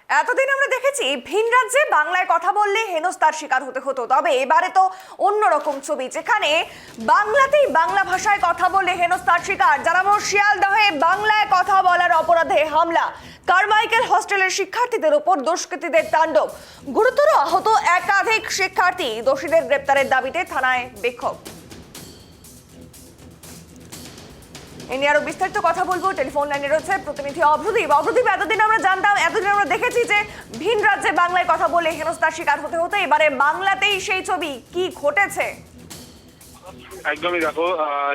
এতদিন আমরা দেখেছি ভিন রাজ্যে বাংলায় কথা বললে হেনস্থার শিকার হতে হতো, তবে এবারে তো অন্যরকম ছবি, যেখানে বাংলাতেই বাংলা ভাষায় কথা বললে হেনস্থার শিকার। জানাবো শিয়ালদহে বাংলায় কথা বলার অপরাধে হামলা, কারমাইকেল হস্টেলের শিক্ষার্থীদের উপর দুষ্কৃতীদের তাণ্ডব, গুরুতর আহত একাধিক শিক্ষার্থী, দোষীদের গ্রেপ্তারের দাবিতে থানায় বিক্ষোভ। এই নিয়ে আরো বিস্তারিত কথা বলবো, টেলিফোন লাইনে রয়েছে প্রতিনিধি অভ্রদীপ। অভ্রদীপ, এতদিন আমরা দেখেছি যে ভিন রাজ্যে বাংলায় কথা বলে হেনস্থার শিকার হতে হতো, এবারে বাংলাতেই সেই ছবি, কি ঘটেছে? একদমই, দেখো,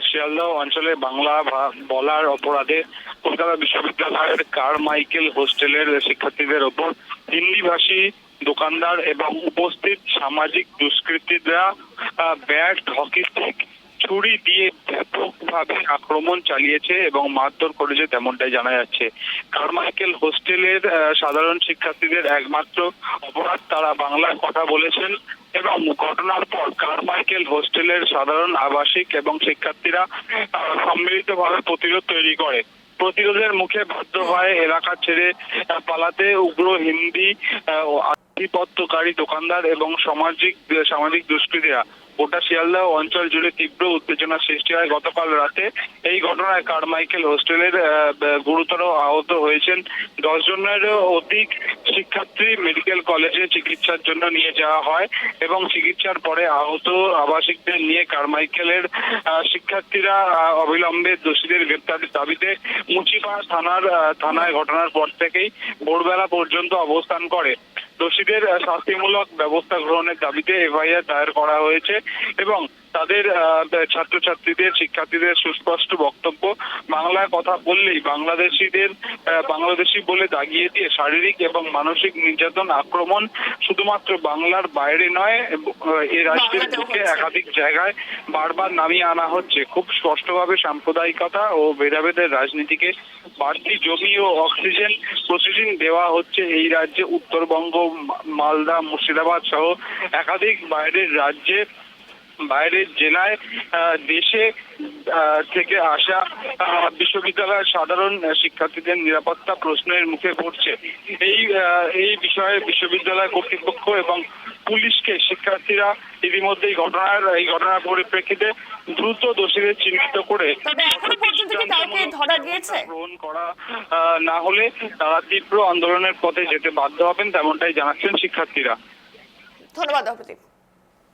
শিয়ালদহ অঞ্চলে বাংলা বলার অপরাধে কলকাতা বিশ্ববিদ্যালয়ের কারমাইকেল হোস্টেলের শিক্ষার্থীদের ওপর হিন্দিভাষী দোকানদার এবং উপস্থিত সামাজিক দুষ্কৃতীরা ব্যাট, হকি স্টিক, ছুরি দিয়ে ব্যাপকভাবে আক্রমণ চালিয়েছে এবং মারধর করেছে, তেমনটাই জানা যাচ্ছে। কারমাইকেল হোস্টেলের সাধারণ শিক্ষার্থীদের একমাত্র অপরাধ তারা বাংলায় কথা বলেছেন এবং ঘটনার পর কারমাইকেল হোস্টেলের সাধারণ আবাসিক এবং শিক্ষার্থীরা সম্মিলিতভাবে প্রতিরোধ তৈরি করে। প্রতিরোধের মুখে বাধ্য হয় এলাকা ছেড়ে পালাতে উগ্র হিন্দি আধিপত্যকারী দোকানদার এবং সামাজিক দুষ্কৃতীরা। গোটা শিয়ালদহ অঞ্চল জুড়ে তীব্র উত্তেজনা সৃষ্টি হয় গতকাল রাতে। এই ঘটনায় কারমাইকেল হোস্টেলের গুরুতর আহত হয়েছেন 10 জনেরও অধিক শিক্ষার্থী মেডিকেল কলেজে চিকিৎসার জন্য নিয়ে যাওয়া হয় এবং চিকিৎসার পরে আহত আবাসিকদের নিয়ে কারমাইকেলের শিক্ষার্থীরা অবিলম্বে দোষীদের গ্রেপ্তারের দাবিতে মুচিপাড়া থানায় ঘটনার পর থেকেই ভোরবেলা পর্যন্ত অবস্থান করে। দোষীদের শাস্তিমূলক ব্যবস্থা গ্রহণের দাবিতে এফআইআর দায়ের করা হয়েছে এবং তাদের ছাত্রছাত্রীদের, শিক্ষার্থীদের সুস্পষ্ট বক্তব্য, বাংলায় কথা বললেই বাংলাদেশি বলে দাগিয়ে দিয়ে শারীরিক এবং মানসিক নির্যাতন, আক্রমণ শুধুমাত্র বাংলার বাইরে নয়, এ রাজ্যের বুকে একাধিক জায়গায় বারবার নামিয়ে আনা হচ্ছে। খুব স্পষ্টভাবে সাম্প্রদায়িকতা ও ভেদাভেদের রাজনীতিকে বাড়তি জমি ও অক্সিজেন প্রতিদিন দেওয়া হচ্ছে এই রাজ্যে। উত্তরবঙ্গ, মালদা, মুর্শিদাবাদ সহ একাধিক বাইরের জেলায় দেশে থেকে আসা বিশ্ববিদ্যালয়ের সাধারণ শিক্ষার্থীদের নিরাপত্তা প্রশ্নের মুখে পড়ছে। এই বিষয়ে বিশ্ববিদ্যালয় কর্তৃপক্ষ এবং পুলিশকে শিক্ষার্থীরা ইতিমধ্যেই এই ঘটনার পরিপ্রেক্ষিতে দ্রুত দোষীদের চিহ্নিত করে গ্রহণ করা না হলে তারা তীব্র আন্দোলনের পথে যেতে বাধ্য হবেন, তেমনটাই জানাচ্ছেন শিক্ষার্থীরা। ধন্যবাদ অভ্রদীপ।